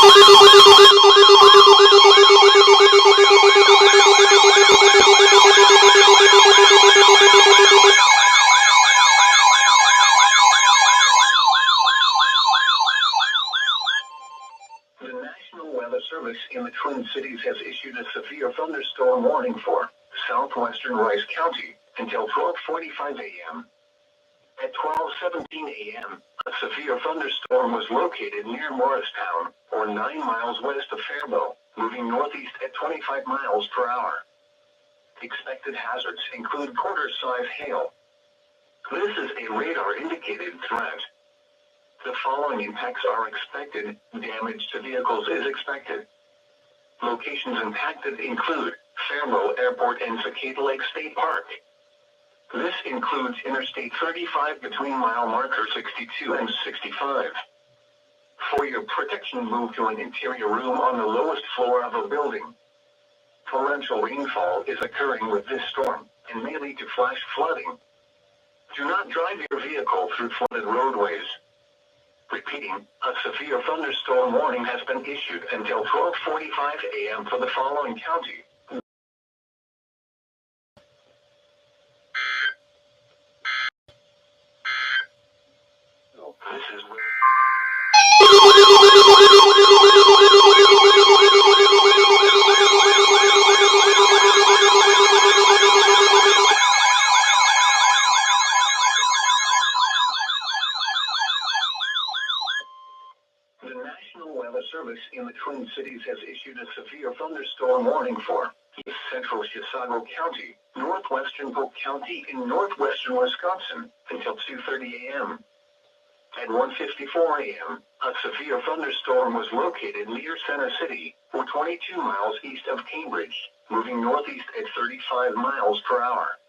The National Weather Service in the Twin Cities has issued a severe thunderstorm warning for southwestern Rice County until 12:45 a.m. At 12:17 a.m., a severe thunderstorm was located near Morristown, or 9 miles west of Faribault, moving northeast at 25 miles per hour. Expected hazards include quarter-size hail. This is a radar-indicated threat. The following impacts are expected. Damage to vehicles is expected. Locations impacted include Faribault Airport and Cicada Lake State Park. This includes Interstate 35 between mile marker 62 and 65. For your protection, move to an interior room on the lowest floor of a building. Torrential rainfall is occurring with this storm and may lead to flash flooding. Do not drive your vehicle through flooded roadways. Repeating, a severe thunderstorm warning has been issued until 12:45 a.m. for the following county. This is where the National Weather Service in the Twin Cities has issued a severe thunderstorm warning for East Central Chisago County, northwestern Polk County in northwestern Wisconsin until 2:30 a.m. At 1:54 a.m., a severe thunderstorm was located near Center City, or 22 miles east of Cambridge, moving northeast at 35 miles per hour.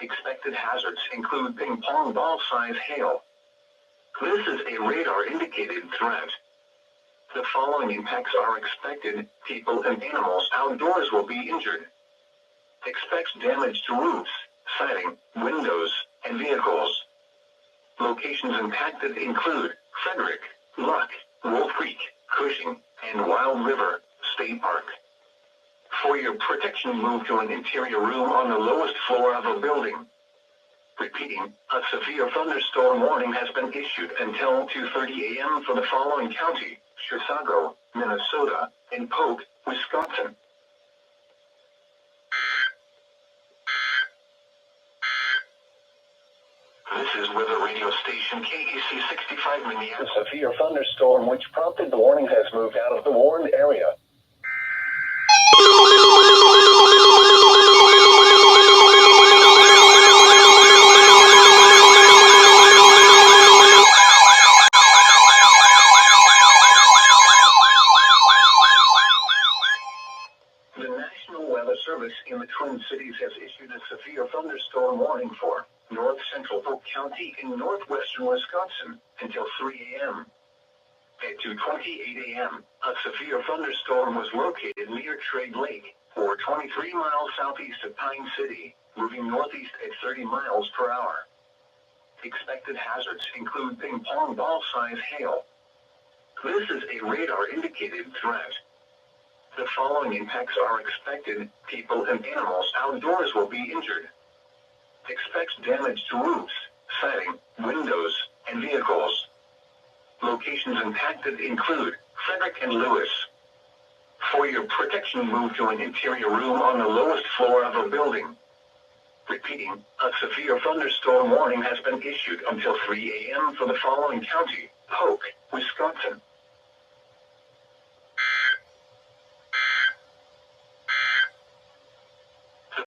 Expected hazards include ping-pong ball-size hail. This is a radar-indicated threat. The following impacts are expected. People and animals outdoors will be injured. Expect damage to roofs, siding, windows, and vehicles. Locations impacted include Frederick, Luck, Wolf Creek, Cushing, and Wild River State Park. For your protection, move to an interior room on the lowest floor of a building. Repeating, a severe thunderstorm warning has been issued until 2:30 a.m. for the following county: Chisago, Minnesota, and Polk, Wisconsin. This is weather radio station KEC 65 Minneapolis. A severe thunderstorm which prompted the warning has moved out of the warned area. The National Weather Service in the Twin Cities has issued a severe thunderstorm warning for north central Polk County in northwestern Wisconsin until 3 a.m. At 2:28 a.m., a severe thunderstorm was located near Trade Lake, or 23 miles southeast of Pine City, moving northeast at 30 miles per hour. Expected hazards include ping-pong ball-size hail. This is a radar-indicated threat. The following impacts are expected. People and animals outdoors will be injured. Expect damage to roofs, siding, windows, and vehicles. Locations impacted include Frederick and Lewis. For your protection, move to an interior room on the lowest floor of a building. Repeating, a severe thunderstorm warning has been issued until 3 a.m. for the following county: Polk, Wisconsin.